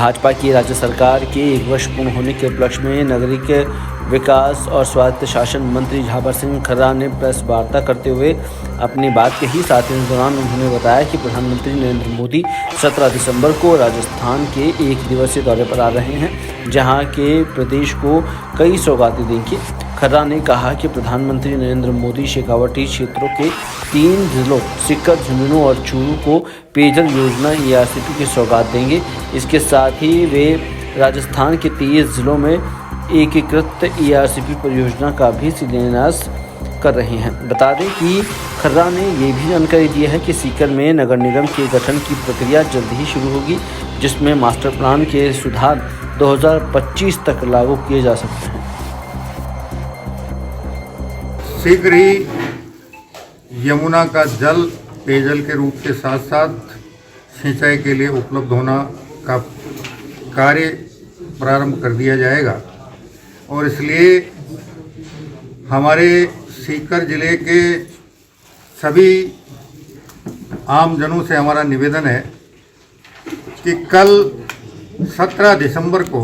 भाजपा की राज्य सरकार के 1 वर्ष पूर्ण होने के उपलक्ष्य में नागरिक विकास और स्वायत्त शासन मंत्री झाबर सिंह खर्रा ने प्रेस वार्ता करते हुए अपनी बात कही। साथ ही इस दौरान उन्होंने बताया कि प्रधानमंत्री नरेंद्र मोदी 17 दिसंबर को राजस्थान के 1 दिवसीय दौरे पर आ रहे हैं, जहां के प्रदेश को कई सौगातें देंगे। खर्रा ने कहा कि प्रधानमंत्री नरेंद्र मोदी शेखावटी क्षेत्रों के 3 जिलों सीकर, झुंझुनू और चूरू को पेयजल योजना ERCP की सौगात देंगे। इसके साथ ही वे राजस्थान के 23 जिलों में एकीकृत ERCP परियोजना का भी शिलान्यास कर रहे हैं। बता दें कि खर्रा ने ये भी जानकारी दी है कि सीकर में नगर निगम के गठन की प्रक्रिया जल्द ही शुरू होगी, जिसमें मास्टर प्लान के सुधार 2025 तक लागू किए जा सकते हैं। शीघ्र ही यमुना का जल पेयजल के रूप के साथ साथ सिंचाई के लिए उपलब्ध होना का कार्य प्रारंभ कर दिया जाएगा और इसलिए हमारे सीकर जिले के सभी आमजनों से हमारा निवेदन है कि कल 17 दिसंबर को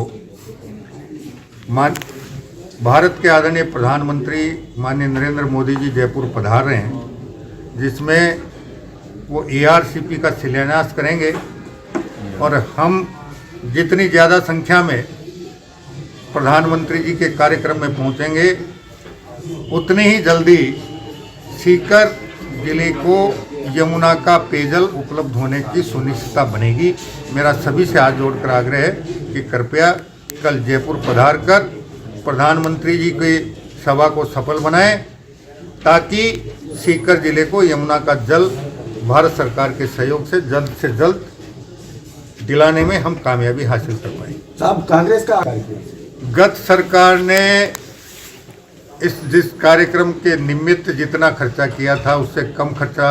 भारत के आदरणीय प्रधानमंत्री माननीय नरेंद्र मोदी जी जयपुर पधार रहे हैं, जिसमें वो ERCP का शिलान्यास करेंगे और हम जितनी ज़्यादा संख्या में प्रधानमंत्री जी के कार्यक्रम में पहुंचेंगे, उतनी ही जल्दी सीकर जिले को यमुना का पेयजल उपलब्ध होने की सुनिश्चितता बनेगी। मेरा सभी से हाथ जोड़कर आग्रह है कि कृपया कल जयपुर पधार कर प्रधानमंत्री जी की सभा को सफल बनाएं, ताकि सीकर जिले को यमुना का जल भारत सरकार के सहयोग से जल्द दिलाने में हम कामयाबी हासिल कर पाएंगे। साहब, कांग्रेस का गत सरकार ने जिस कार्यक्रम के निमित्त जितना खर्चा किया था, उससे कम खर्चा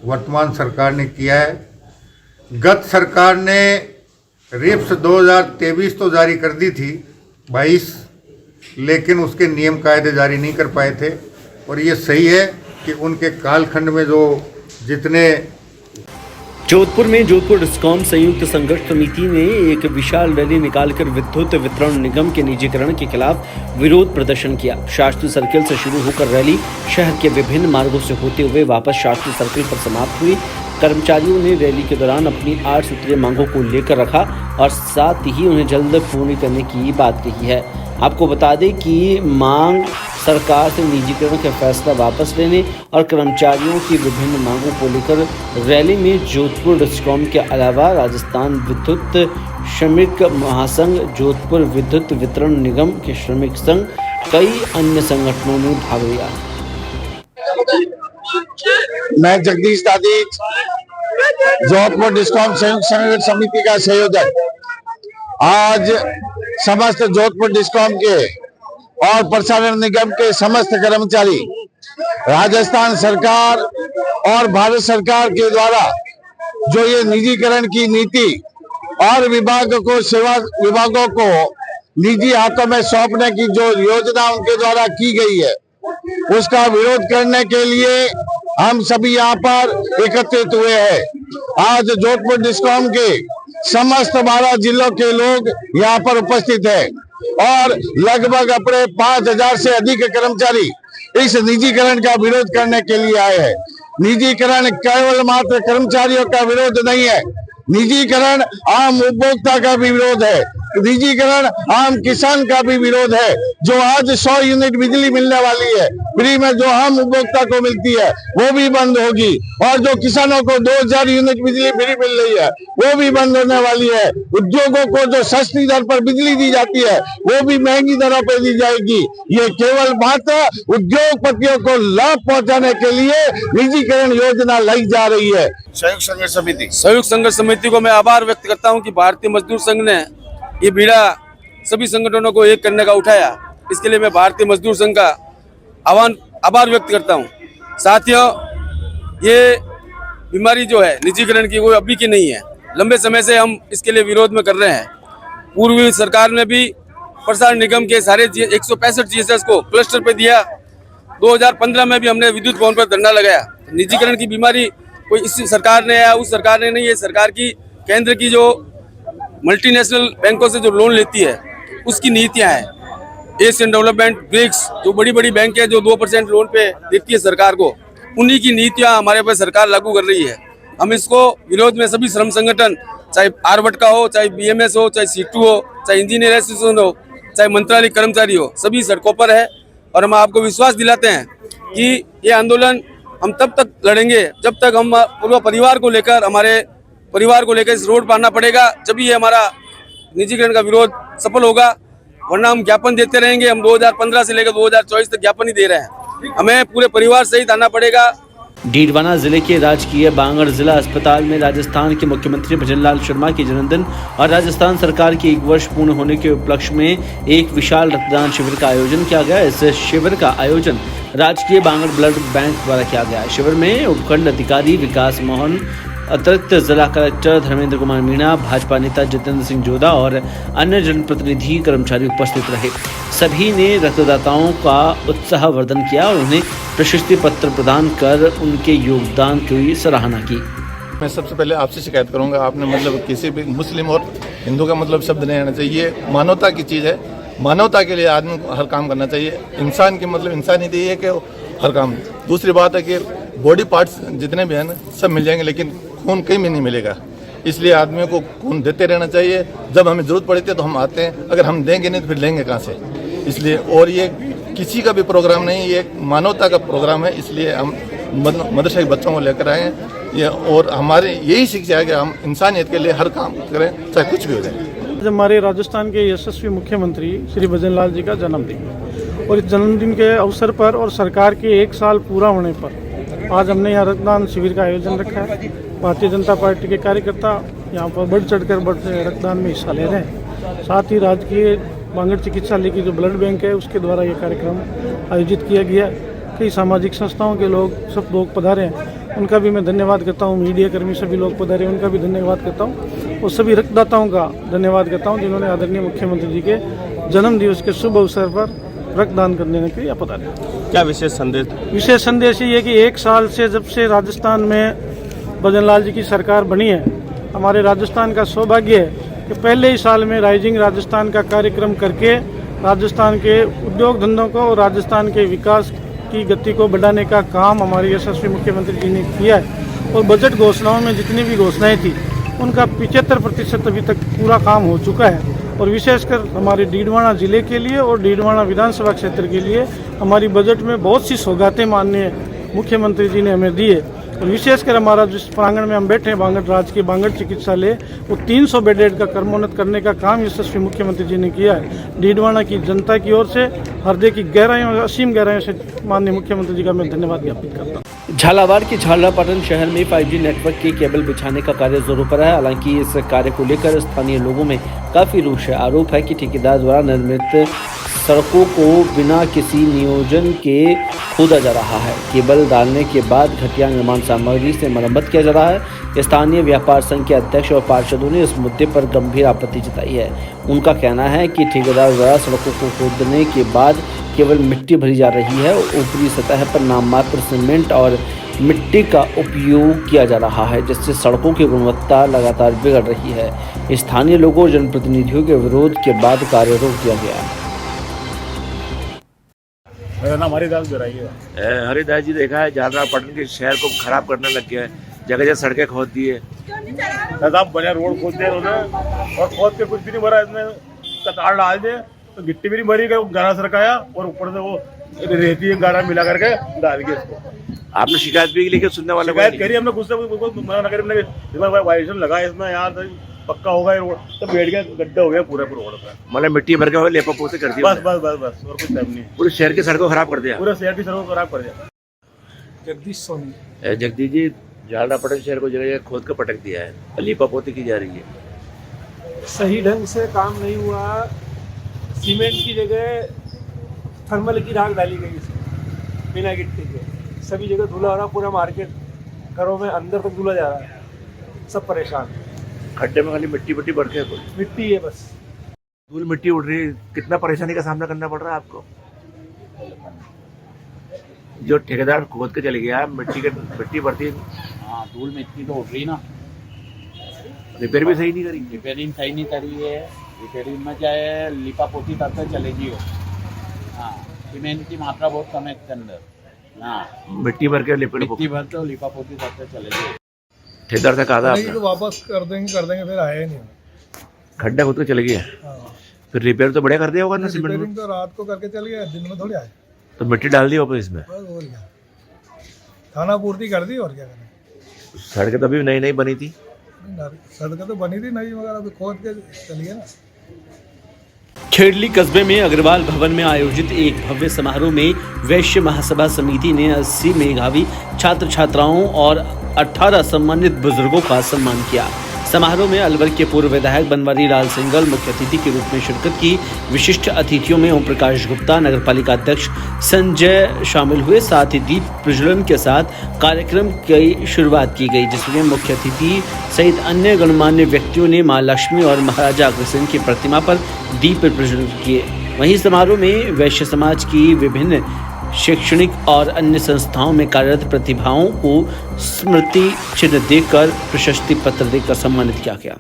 वर्तमान सरकार ने किया है। गत सरकार ने रेप्स 2023 तो जारी कर दी थी 22, लेकिन उसके नियम कायदे जारी नहीं कर पाए थे और ये सही है कि उनके कालखंड में जो जितने जोधपुर में जोधपुर डिस्कॉम संयुक्त संघर्ष समिति ने एक विशाल रैली निकालकर विद्युत वितरण निगम के निजीकरण के खिलाफ विरोध प्रदर्शन किया। शास्त्री सर्किल से शुरू होकर रैली शहर के विभिन्न मार्गों से होते हुए वापस शास्त्री सर्किल पर समाप्त हुई। कर्मचारियों ने रैली के दौरान अपनी 8 सूत्रीय मांगों को लेकर रखा और साथ ही उन्हें जल्द पूर्ण करने की बात कही है। आपको बता दें कि मांग सरकार से निजीकरण का फैसला वापस लेने और कर्मचारियों की विभिन्न मांगों को लेकर रैली में जोधपुर डिस्कॉम के अलावा राजस्थान विद्युत श्रमिक महासंघ, जोधपुर विद्युत वितरण निगम के श्रमिक संघ, कई अन्य संगठनों ने भाग लिया। मैं जगदीश दादी, जोधपुर डिस्कॉम संयुक्त संघर्ष समिति का संयोजक, आज समस्त जोधपुर डिस्कॉम के और प्रसारण निगम के समस्त कर्मचारी राजस्थान सरकार और भारत सरकार के द्वारा जो ये निजीकरण की नीति और विभागों को निजी हाथों में सौंपने की जो योजना उनके द्वारा की गई है, उसका विरोध करने के लिए हम सभी यहाँ पर एकत्रित हुए हैं। आज जोधपुर डिस्कॉम के समस्त 12 जिलों के लोग यहाँ पर उपस्थित हैं और लगभग अपने 5000 से अधिक कर्मचारी इस निजीकरण का विरोध करने के लिए आए हैं। निजीकरण केवल मात्र कर्मचारियों का विरोध नहीं है, निजीकरण आम उपभोक्ता का भी विरोध है, निजीकरण आम किसान का भी विरोध है। जो आज 100 यूनिट बिजली मिलने वाली है फ्री में, जो आम उपभोक्ता को मिलती है, वो भी बंद होगी और जो किसानों को 2000 यूनिट बिजली फ्री मिल रही है वो भी बंद होने वाली है। उद्योगों को जो सस्ती दर पर बिजली दी जाती है वो भी महंगी दरों पर दी जाएगी। ये केवल मात्र उद्योगपतियों को लाभ पहुंचाने के लिए निजीकरण योजना लाई जा रही है। संयुक्त संघर्ष समिति को मैं आभार व्यक्त करता हूं कि भारतीय मजदूर संघ ने ये बीड़ा सभी संगठनों को एक करने का उठाया। इसके लिए मैं भारतीय मजदूर संघ का आभार व्यक्त करता हूं। साथियों, ये बीमारी जो है निजीकरण की, वो अभी की नहीं है, लंबे समय से हम इसके लिए विरोध में कर रहे हैं। पूर्वी सरकार ने भी प्रसारण निगम के सारे 165 GSS को क्लस्टर पे दिया। 2015 में भी हमने विद्युत भवन पर धरना लगाया। निजीकरण की बीमारी कोई इस सरकार ने या उस सरकार ने नहीं, ये सरकार की केंद्र की जो मल्टीनेशनल बैंकों से जो लोन लेती है उसकी नीतियां हैं। एशियन डेवलपमेंट, ब्रिक्स, जो बड़ी बड़ी बैंक है जो 2% लोन पे देती है सरकार को, उन्हीं की नीतियां हमारे पे सरकार लागू कर रही है। हम इसको विरोध में सभी श्रम संगठन, चाहे आरवट का हो, चाहे बीएमएस हो, चाहे सीटू हो, चाहे इंजीनियर एसोसिएशन हो, चाहे मंत्रालय कर्मचारी हो, सभी सड़कों पर है। और हम आपको विश्वास दिलाते हैं कि ये आंदोलन हम तब तक लड़ेंगे जब तक हम पूरा परिवार को लेकर, हमारे परिवार को लेकर इस रोड पर आना पड़ेगा, जब ये हमारा निजीकरण का विरोध सफल होगा। वरना हम ज्ञापन देते रहेंगे। हम 2015 से लेकर 2024 तक ज्ञापन ही दे रहे हैं। हमें पूरे परिवार सहित आना पड़ेगा। डीडवाना जिले के राजकीय बांगड़ जिला अस्पताल में राजस्थान के मुख्यमंत्री भजनलाल शर्मा के जन्मदिन और राजस्थान सरकार के 1 वर्ष पूर्ण होने के उपलक्ष्य में एक विशाल रक्तदान शिविर का आयोजन किया गया। इस शिविर का आयोजन राजकीय बांगड़ ब्लड बैंक द्वारा किया गया। शिविर में उपखंड अधिकारी विकास मोहन, अतिरिक्त जिला कलेक्टर धर्मेंद्र कुमार मीणा, भाजपा नेता जितेंद्र सिंह जोधा और अन्य जनप्रतिनिधि कर्मचारी उपस्थित रहे। सभी ने रक्तदाताओं का उत्साहवर्धन किया और उन्हें प्रशस्ति पत्र प्रदान कर उनके योगदान की सराहना की। मैं सबसे पहले आपसे शिकायत करूंगा, आपने मतलब किसी भी मुस्लिम और हिंदू का मतलब शब्द नहीं आना चाहिए। मानवता की चीज़ है, मानवता के लिए आदमी को हर काम करना चाहिए। इंसान की मतलब इंसानियत ये है कि हर काम। दूसरी बात है कि बॉडी पार्ट्स जितने भी हैं ना सब मिल जाएंगे, लेकिन खून कहीं भी नहीं मिलेगा। इसलिए आदमियों को खून देते रहना चाहिए। जब हमें ज़रूरत पड़ती है तो हम आते हैं, अगर हम देंगे नहीं तो फिर लेंगे कहाँ से। इसलिए, और ये किसी का भी प्रोग्राम नहीं, ये मानवता का प्रोग्राम है। इसलिए हम मदरसा के बच्चों को लेकर आए हैं ये, और हमारे यही शिक्षा है कि हम इंसानियत के लिए हर काम करें, चाहे कुछ भी हो जाए। हमारे राजस्थान के यशस्वी मुख्यमंत्री श्री भजनलाल जी का जन्मदिन, और इस जन्मदिन के अवसर पर और सरकार के 1 साल पूरा होने पर आज हमने यहाँ रक्तदान शिविर का आयोजन रखा है। भारतीय जनता पार्टी के कार्यकर्ता यहाँ पर बढ़ चढ़कर रक्तदान में हिस्सा ले रहे हैं। साथ ही राजकीय बांगड़ चिकित्सालय की जो ब्लड बैंक है उसके द्वारा ये कार्यक्रम आयोजित किया गया। कई सामाजिक संस्थाओं के सब लोग पधारे हैं, उनका भी मैं धन्यवाद करता हूँ। मीडिया कर्मी सभी लोग पधारे हैं, उनका भी धन्यवाद करता हूँ। और सभी रक्तदाताओं का धन्यवाद करता हूँ जिन्होंने आदरणीय मुख्यमंत्री जी के जन्म दिवस के शुभ अवसर पर रक्तदान करने के लिए पधारे। क्या विशेष संदेश? विशेष संदेश ये कि 1 साल से जब से राजस्थान में भजनलाल जी की सरकार बनी है, हमारे राजस्थान का सौभाग्य है कि पहले ही साल में राइजिंग राजस्थान का कार्यक्रम करके राजस्थान के उद्योग धंधों को और राजस्थान के विकास की गति को बढ़ाने का काम हमारे यशस्वी मुख्यमंत्री जी ने किया है। और बजट घोषणाओं में जितनी भी घोषणाएं थी उनका 75% अभी तक पूरा काम हो चुका है। और विशेषकर हमारे डीडवाना जिले के लिए और डीडवाना विधानसभा क्षेत्र के लिए हमारी बजट में बहुत सी सौगातें माननीय मुख्यमंत्री जी ने हमें दी है। और विशेषकर हमारा जिस प्रांगण में हम बैठे हैं बांगड़ राजकीय बांगड़ चिकित्सालय, वो 300 बेडेड का क्रमोन्नत करने का काम यशस्वी मुख्यमंत्री जी ने किया है। डीडवाना की जनता की ओर से हृदय की गहराइयों, असीम गहराइयों से माननीय मुख्यमंत्री जी का मैं धन्यवाद ज्ञापित करता हूँ। झालावाड़ के झालरापाटन शहर में 5G नेटवर्क के केबल बिछाने का कार्य जोरों पर है। हालांकि इस कार्य को लेकर स्थानीय लोगों में काफी रोष है। आरोप है कि ठेकेदार द्वारा निर्मित सड़कों को बिना किसी नियोजन के खोदा जा रहा है। केबल डालने के बाद घटिया निर्माण सामग्री से मरम्मत किया जा रहा है। स्थानीय व्यापार संघ के अध्यक्ष और पार्षदों ने इस मुद्दे पर गंभीर आपत्ति जताई है। उनका कहना है कि ठेकेदार द्वारा सड़कों को खोदने के बाद केवल मिट्टी भरी जा रही है। ऊपरी सतह पर नाममात्र सीमेंट और मिट्टी का उपयोग किया जा रहा है, जिससे सड़कों की गुणवत्ता लगातार बिगड़ रही है। स्थानीय लोगों और जनप्रतिनिधियों के विरोध के बाद कार्य रोक दिया गया। मेरा नाम हरिदास है। हरिदास जी देखा है झालरापाटन के शहर को खराब करने लग गया है। जगह जगह सड़कें खोद दी है, बढ़िया रोड खोद दिया उन्होंने, और खोद के कुछ भी नहीं भरा। इसमें कतार डाल दिए तो गिट्टी भी नहीं भरी, गारा सरकाया और ऊपर से वो रेती गारा मिला करके डाल के इसको। आपने शिकायत भी लेके सुनने वाले शिकायत करी हमने, गुस्से वाइब्रेशन लगा इसमें यार, पक्का होगा ये रोड, तो बैठ गया, गड्ढे हो गया पूरे रोड पर। मतलब मिट्टी भर के लेपा पोते कर दिया। बस और कुछ टाइम नहीं। पूरे शहर की सड़कों खराब कर दिया, पूरे शहर की सड़कों खराब कर दिया। जगदीश सोनी। जगदीश जी, झालरापाटन शहर को जगह खोद कर पटक दिया है, लीपा पोती की जा रही है। सही ढंग से काम नहीं हुआ। सीमेंट की जगह थर्मल की राख डाली गई इसमें, बिना गिट्टी के। सभी जगह धुला हो रहा, पूरा मार्केट घरों में अंदर तक धुला जा रहा है। सब परेशान। खड्डे में खाली मिट्टी बढ़ के मिट्टी है बस, धूल मिट्टी उड़ रही है। कितना परेशानी का सामना करना पड़ रहा है आपको? जो ठेकेदार खोद के चले गया, मिट्टी बढ़ती है। हाँ, धूल मिट्टी तो उड़ रही ना। रिपेयर भी सही नहीं करी। रिपेयरिंग सही नहीं करी है। रिपेयरिंग में क्या है, लिपापोती तक तो चलेगी वो। हाँ, सीमेंट की मात्रा बहुत कम है इसके अंदर। हाँ, मिट्टी भर के लिपट मिट्टी भर तो लिपापोती तक तो चलेगी। ठेकेदार से कहा था आपने? तो वापस कर देंगे फिर आया ही नहीं। खड्डा खुद के चले गया। फिर रिपेयर तो बढ़िया कर दिया होगा ना सीमेंट में? रिपेयरिंग तो रात को करके चल गया, दिन में थोड़ी आए। तो मिट्टी डाल दी वापस इसमें? बस और क्या, खाना पूर्ति कर दी और क्या करें। सड़कें तभी नई नई बनी थी। सड़कें तो बनी थी नई, मगर अभी खोद के चलिए ना। खेड़ली कस्बे में अग्रवाल भवन में आयोजित एक भव्य समारोह में वैश्य महासभा समिति ने 80 मेधावी छात्र छात्राओं और 18 सम्मानित बुजुर्गों का सम्मान किया। समारोह में अलवर के पूर्व विधायक बनवारी लाल सिंघल मुख्य अतिथि के रूप में शिरकत की। विशिष्ट अतिथियों में ओम प्रकाश गुप्ता, नगरपालिका अध्यक्ष संजय शामिल हुए। साथ ही दीप प्रज्वलन के साथ कार्यक्रम की शुरुआत की गई, जिसमें मुख्य अतिथि सहित अन्य गणमान्य व्यक्तियों ने मां लक्ष्मी और महाराजा अग्रसेन की प्रतिमा पर दीप प्रज्वलन किए। वहीं समारोह में वैश्य समाज की विभिन्न शैक्षणिक और अन्य संस्थाओं में कार्यरत प्रतिभाओं को स्मृति चिन्ह देकर प्रशस्ति पत्र देकर सम्मानित किया गया।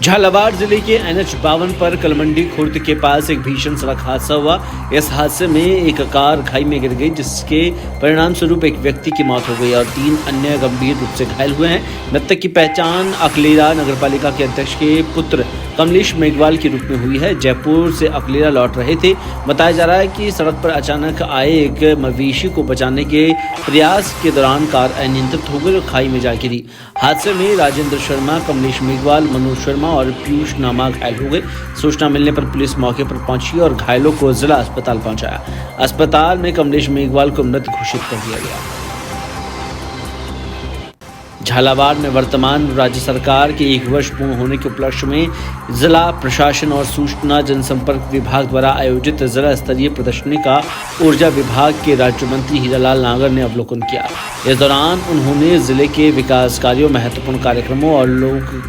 झालावाड़ जिले के NH 52 पर कलमंडी खुर्द के पास एक भीषण सड़क हादसा हुआ। इस हादसे में एक कार खाई में गिर गई, जिसके परिणाम स्वरूप एक व्यक्ति की मौत हो गई और 3 अन्य गंभीर रूप से घायल हुए हैं। मृतक की पहचान अकलेरा नगरपालिका के अध्यक्ष के पुत्र कमलेश मेघवाल के रूप में हुई है। जयपुर से अकलेरा लौट रहे थे। बताया जा रहा है कि सड़क पर अचानक आए एक मवेशी को बचाने के प्रयास के दौरान कार अनियंत्रित हो गई और खाई में जा गिरी। हादसे में राजेंद्र शर्मा, कमलेश मेघवाल, मनोज शर्मा और पीयूष नामा घायल हो गए। सूचना मिलने पर पुलिस मौके पर पहुंची और घायलों को जिला अस्पताल पहुंचाया। अस्पताल में कमलेश मेघवाल को मृत घोषित कर दिया गया। झालावाड़ में वर्तमान राज्य सरकार के 1 वर्ष पूर्ण होने के उपलक्ष्य में जिला प्रशासन और सूचना जनसंपर्क विभाग द्वारा आयोजित जिला स्तरीय प्रदर्शनी का ऊर्जा विभाग के राज्य मंत्री हीरालाल नागर ने अवलोकन किया। इस दौरान उन्होंने जिले के विकास कार्यों, महत्वपूर्ण कार्यक्रमों और लोक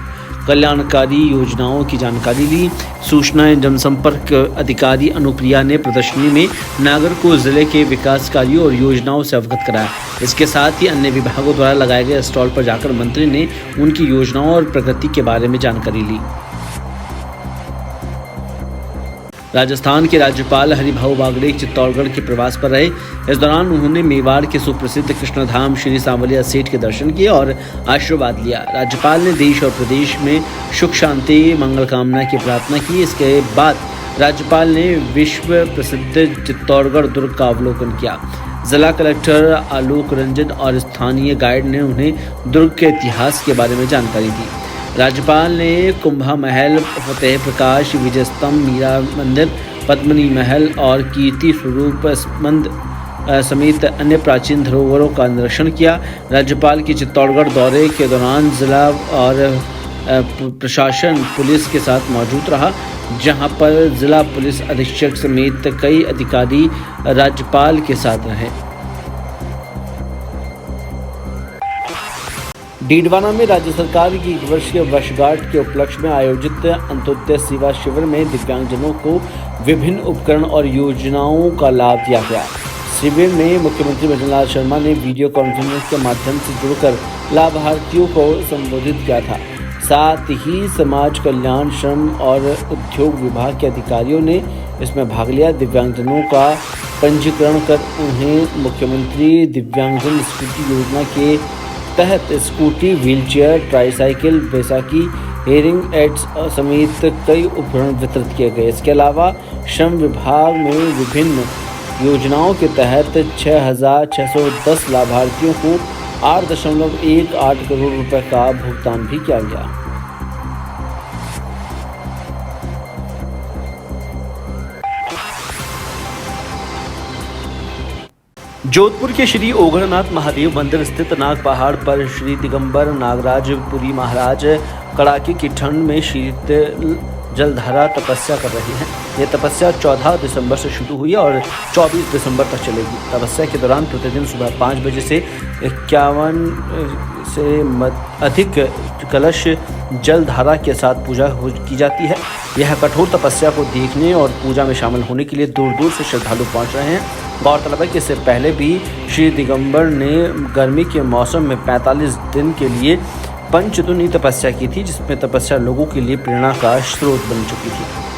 कल्याणकारी योजनाओं की जानकारी ली। सूचना एवं जनसंपर्क अधिकारी अनुप्रिया ने प्रदर्शनी में नागर को जिले के विकास कार्यों और योजनाओं से अवगत कराया। इसके साथ ही अन्य विभागों द्वारा लगाए गए स्टॉल पर जाकर मंत्री ने उनकी योजनाओं और प्रगति के बारे में जानकारी ली। राजस्थान के राज्यपाल हरिभाऊ बागड़े चित्तौड़गढ़ के प्रवास पर रहे। इस दौरान उन्होंने मेवाड़ के सुप्रसिद्ध कृष्णधाम श्री सांवलिया सेठ के दर्शन किए और आशीर्वाद लिया। राज्यपाल ने देश और प्रदेश में सुख शांति मंगल कामना की प्रार्थना की। इसके बाद राज्यपाल ने विश्व प्रसिद्ध चित्तौड़गढ़ दुर्ग का अवलोकन किया। जिला कलेक्टर आलोक रंजन और स्थानीय गाइड ने उन्हें दुर्ग के इतिहास के बारे में जानकारी दी। राज्यपाल ने कुंभा महल, फतेह प्रकाश, विजय स्तंभ, मीरा मंदिर, पद्मिनी महल और कीर्ति स्वरूप स्कंद समेत अन्य प्राचीन धरोहरों का निरीक्षण किया। राज्यपाल के चित्तौड़गढ़ दौरे के दौरान जिला और प्रशासन पुलिस के साथ मौजूद रहा, जहां पर जिला पुलिस अधीक्षक समेत कई अधिकारी राज्यपाल के साथ रहे। डीडवाना में राज्य सरकार की 1 वर्ष के वर्षगांठ के उपलक्ष्य में आयोजित अंत्योदय सेवा शिविर में दिव्यांगजनों को विभिन्न उपकरण और योजनाओं का लाभ दिया गया। शिविर में मुख्यमंत्री भजन लाल शर्मा ने वीडियो कॉन्फ्रेंसिंग के माध्यम से जुड़कर लाभार्थियों को संबोधित किया था। साथ ही समाज कल्याण, श्रम और उद्योग विभाग के अधिकारियों ने इसमें भाग लिया। दिव्यांगजनों का पंजीकरण कर उन्हें मुख्यमंत्री दिव्यांगजन स्कूटी योजना के तहत scooty, wheelchair, tricycle, Baisakhi, hearing ads समेत कई उपकरण वितरित किए गए। इसके अलावा श्रम विभाग में विभिन्न योजनाओं के तहत 6,610 लाभार्थियों को 8.18 करोड़ रुपए का भुगतान भी किया गया। जोधपुर के श्री ओगरनाथ महादेव मंदिर स्थित नाग पहाड़ पर श्री दिगंबर नागराजपुरी महाराज कड़ाके की ठंड में शीत जलधारा तपस्या कर रहे हैं। यह तपस्या 14 दिसंबर से शुरू हुई और 24 दिसंबर तक चलेगी। तपस्या के दौरान प्रतिदिन सुबह 5 बजे से 51 से अधिक कलश जलधारा के साथ पूजा की जाती है। यह कठोर तपस्या को देखने और पूजा में शामिल होने के लिए दूर दूर से श्रद्धालु पहुंच रहे हैं। गौरतलब है कि इससे पहले भी श्री दिगंबर ने गर्मी के मौसम में 45 दिन के लिए पंचतुनी तपस्या की थी, जिसमें तपस्या लोगों के लिए प्रेरणा का स्रोत बन चुकी थी।